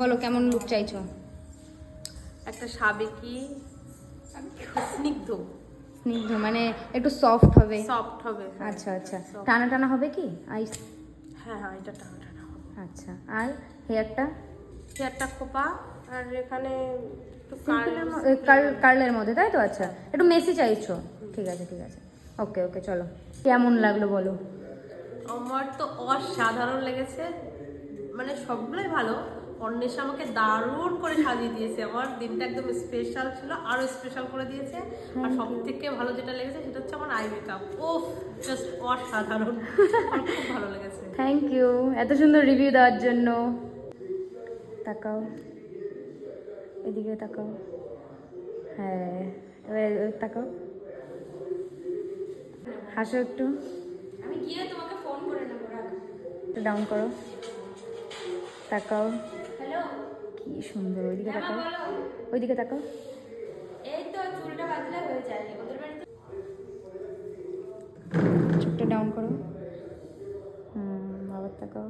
বলো কেমন লুক চাইছো? একটা সাবেকি স্নিগ্ধ স্নিগ্ধ মানে একটু সফট হবে। সফট হবে। আচ্ছা আচ্ছা, টানা টানা হবে কি আইস? হ্যাঁ হ্যাঁ, এটা টানা টানা হবে। আচ্ছা, আর হেয়ারটা? হেয়ারটা খোপা, আর এখানে একটু কার্লের মধ্যে, তাই তো? আচ্ছা, একটু মেসি চাইছো? ঠিক আছে ঠিক আছে, ওকে ওকে, চলো। কেমন লাগলো বলো? আমার তো অসাধারণ লেগেছে, মানে সবগুলোই ভালো। অন্বেষা আমাকে দারুণ করে সাজিয়ে দিয়েছে, আমার দিনটা একদম স্পেশাল ছিল, আরো স্পেশাল করে দিয়েছে। আর সব থেকে ভালো যেটা লেগেছে সেটা হচ্ছে আমার আই মেকআপ। ওফ, জাস্ট অসাধারণ, আমার খুব ভালো লেগেছে। থ্যাংক ইউ এত সুন্দর রিভিউ দেওয়ার জন্য। তাকাও, এদিকে তাকাও। হ্যাঁ, এবার তাকাও, হাসো একটু। আমি গিয়ে তোমাকে ফোন করে নেবো। একটু ডাউন করো, তাকাও। হ্যালো, কি সুন্দর, ওইদিকে হ্যাঁ মা তাকাও, বলো। ওইদিকে তাকাও। এই তো চুলটা বাঁধলে হয়ে যায়, ওদের বাড়িতে। চোখটা ডাউন করো, আবার তাকাও।